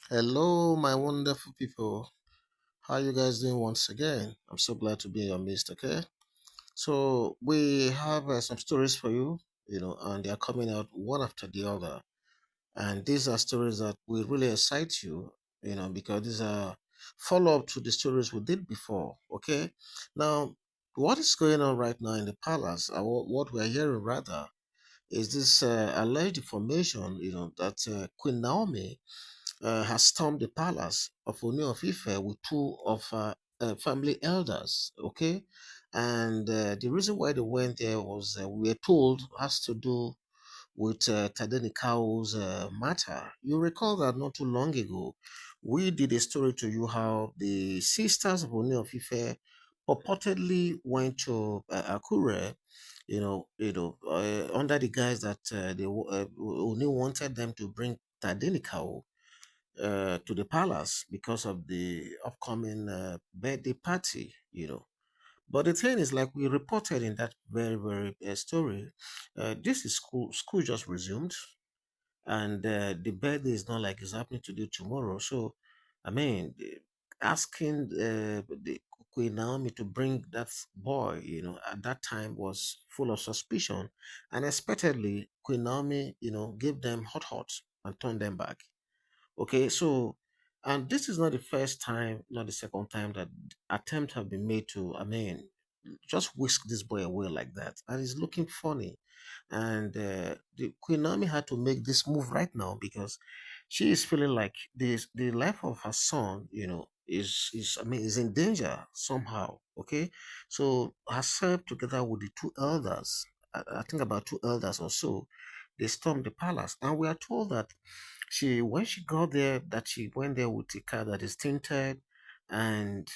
Hello, my wonderful people. How you guys doing once again? I'm so glad to be in your midst, okay? So, we have some stories for you, and they are coming out one after the other. And these are stories that will really excite you, because these are follow up to the stories we did before, okay? Now, what is going on right now in the palace, what we're hearing rather, is this alleged information, that Queen Naomi has stormed the palace of Ooni of Ife with two of her family elders. Okay, and the reason why they went there was we were told has to do with Tadenikao's matter. You recall that not too long ago, we did a story to you how the sisters of Ooni of Ife purportedly went to Akure, under the guise that Ooni wanted them to bring Tadenikao to the palace because of the upcoming birthday party. But the thing is, like we reported in that very story, this is school just resumed, and the birthday is not like it's happening today tomorrow. So, I mean, asking the Queen Naomi to bring that boy, at that time was full of suspicion, and expectedly, Queen Naomi, gave them hot and turned them back. Okay, so and this is not the first time, not the second time that attempts have been made to, I mean, just whisk this boy away like that, and it's looking funny. And the Queen Naomi had to make this move right now because she is feeling like the life of her son, is I mean is in danger somehow. Okay, so herself together with the two elders, I think about two elders or so, they stormed the palace, and we are told that when she got there, that she went there with a car that is tinted, and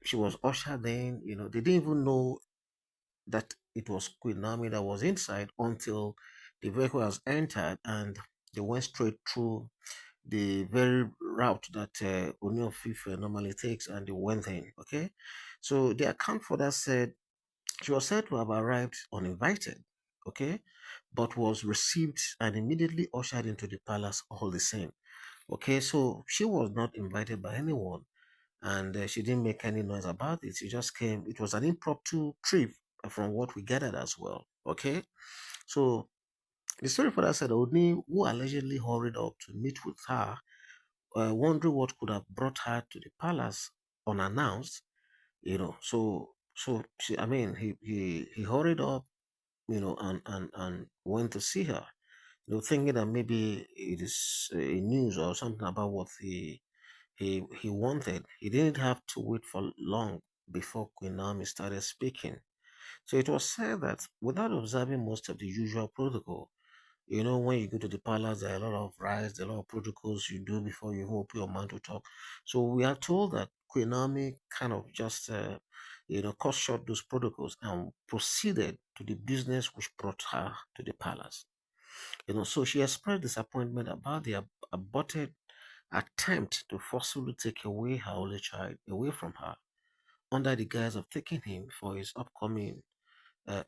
she was ushered in. They didn't even know that it was Queen Naomi that was inside until the vehicle has entered, and they went straight through the very route that Ooni of Ife normally takes, and they went in. Okay, so the account for that said she was said to have arrived uninvited. Okay, but was received and immediately ushered into the palace all the same. Okay, so she was not invited by anyone, and she didn't make any noise about it. She just came. It was an impromptu trip, from what we gathered as well. Okay, so the story further said Odni, who allegedly hurried up to meet with her, wondering what could have brought her to the palace unannounced. So she, I mean, he hurried up, and went to see her. Thinking that maybe it is a news or something about what he wanted. He didn't have to wait for long before Queen Naomi started speaking. So it was said that without observing most of the usual protocol, when you go to the palace, there are a lot of rites, there are a lot of protocols you do before you even open your mouth to talk. So we are told that Queen Naomi kind of just, cut short those protocols and proceeded to the business which brought her to the palace. So she expressed disappointment about the aborted attempt to forcibly take away her only child away from her under the guise of taking him for his upcoming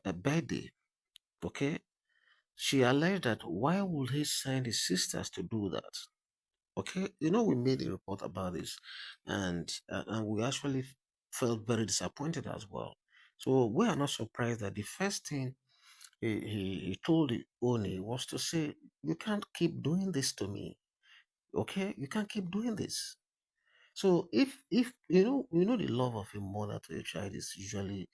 birthday. Okay, she alleged that why would he send his sisters to do that? Okay, we made a report about this, and we actually felt very disappointed as well. So we are not surprised that the first thing he told the Oni was to say, "You can't keep doing this to me. Okay, you can't keep doing this." So if the love of a mother to a child is usually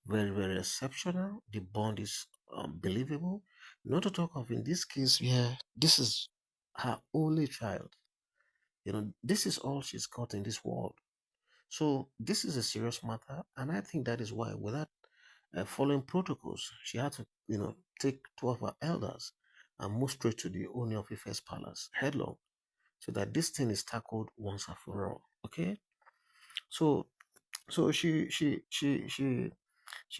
very exceptional. The bond is unbelievable. Not to talk of in this case where this is her only child. This is all she's got in this world. So this is a serious matter, and I think that is why, without following protocols, she had to take two of her elders and move straight to the Ooni of Ife's palace headlong, so that this thing is tackled once and for all. Okay, so she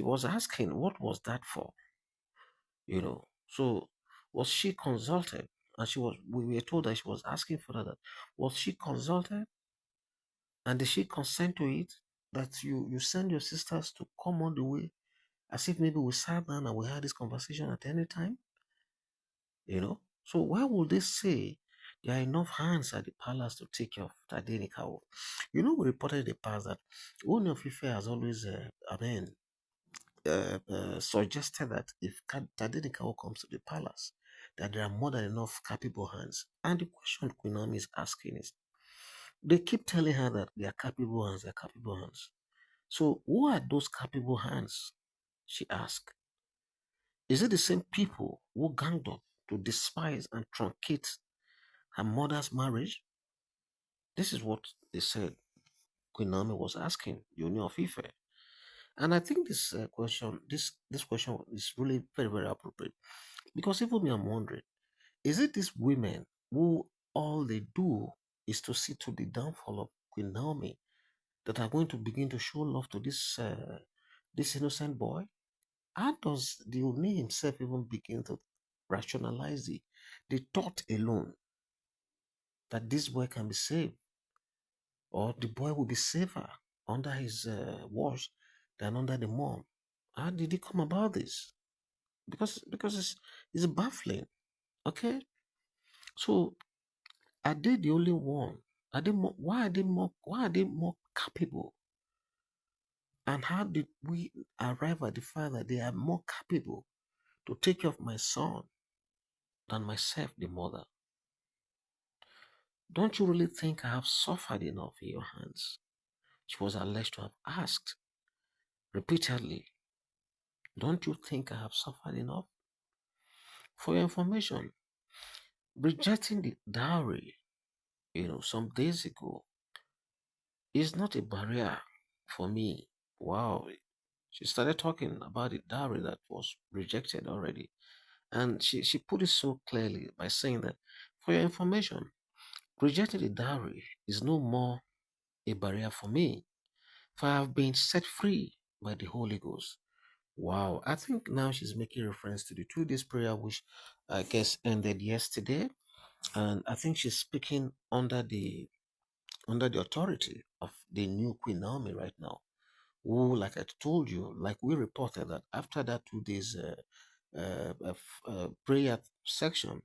was asking what was that for, so was she consulted? And we were told that she was asking for that. Was she consulted? And did she consent to it? That you send your sisters to come on the way, as if maybe we sat down and we had this conversation at any time? So why would they say There are enough hands at the palace to take care of Tadenikawo. We reported in the past that Ooni of Ife has always, suggested that if Tadenikawo comes to the palace, that there are more than enough capable hands. And the question Queen Naomi is asking is, they keep telling her that they are capable hands, they are capable hands. So who are those capable hands? She asked. Is it the same people who ganged up to despise and truncate her mother's marriage? This is what they said Queen Naomi was asking the Ooni of Ife. And I think this question is really very, very appropriate. Because even me, I'm wondering, is it these women who all they do is to see to the downfall of Queen Naomi that are going to begin to show love to this innocent boy? How does the Oni himself even begin to rationalize the thought alone that this boy can be saved or the boy will be safer under his watch than under the mom? How did it come about this? Because it's baffling. Okay, so are they the only one? Are they more, why are they more capable? And how did we arrive at the fact that they are more capable to take care of my son than myself, the mother? Don't you really think I have suffered enough in your hands? She was alleged to have asked repeatedly. Don't you think I have suffered enough? For your information, rejecting the dowry, some days ago is not a barrier for me. Wow. She started talking about the dowry that was rejected already. And she put it so clearly by saying that, for your information, rejecting the dowry is no more a barrier for me, for I have been set free by the Holy Ghost. Wow, I think now she's making reference to the 2 days prayer, which I guess ended yesterday, and I think she's speaking under the authority of the new Queen Naomi right now. Who, like I told you, like we reported that after that 2 days prayer section,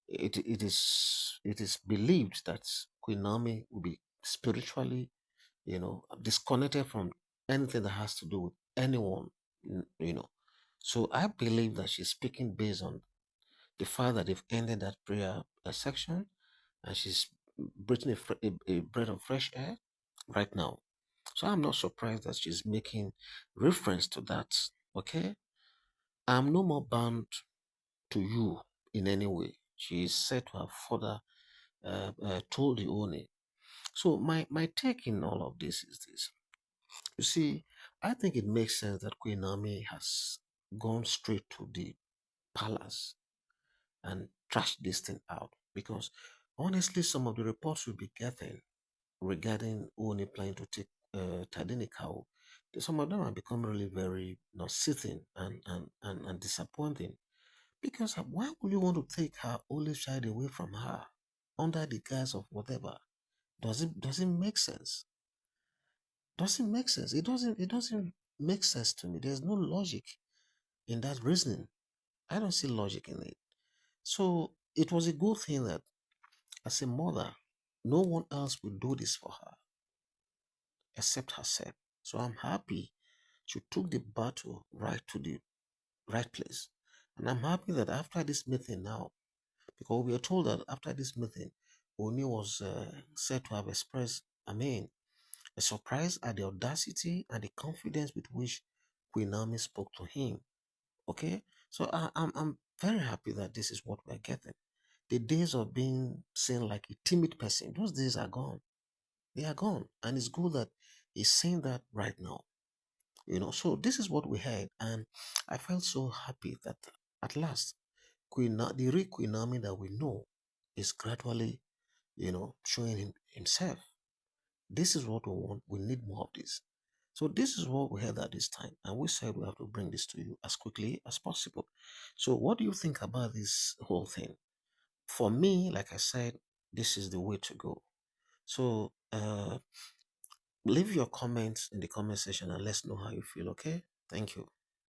it is believed that Queen Naomi will be spiritually, disconnected from anything that has to do with anyone, you know. So I believe that she's speaking based on the fact that they've ended that prayer section, and she's breathing a breath of fresh air right now. So I'm not surprised that she's making reference to that. Okay, I'm no more bound to you in any way. She is said to have further told the Oni. So my take in all of this is this. You see, I think it makes sense that Queen Naomi has gone straight to the palace and trashed this thing out, because honestly, some of the reports we'll be getting regarding Oni planning to take Tadenikawa, some of them are becoming really very sitting and disappointing. Because why would you want to take her only child away from her under the guise of whatever? Does it make sense? Doesn't make sense. It doesn't make sense to me. There's no logic in that reasoning. I don't see logic in it. So it was a good thing that as a mother, no one else will do this for her except herself. So I'm happy she took the battle right to the right place. And I'm happy that after this meeting now, because we are told that after this meeting, Oni was said to have expressed, a surprise at the audacity and the confidence with which Queen Naomi spoke to him. Okay, so I'm very happy that this is what we're getting. The days of being seen like a timid person, those days are gone. They are gone, and it's good that he's saying that right now. So this is what we had, and I felt so happy that at last, the real Queen Naomi that we know is gradually, showing himself. This is what we want. We need more of this. So this is what we had at this time, and we said we have to bring this to you as quickly as possible. So what do you think about this whole thing? For me, like I said, this is the way to go. So leave your comments in the comment section and let's know how you feel. Okay, thank you.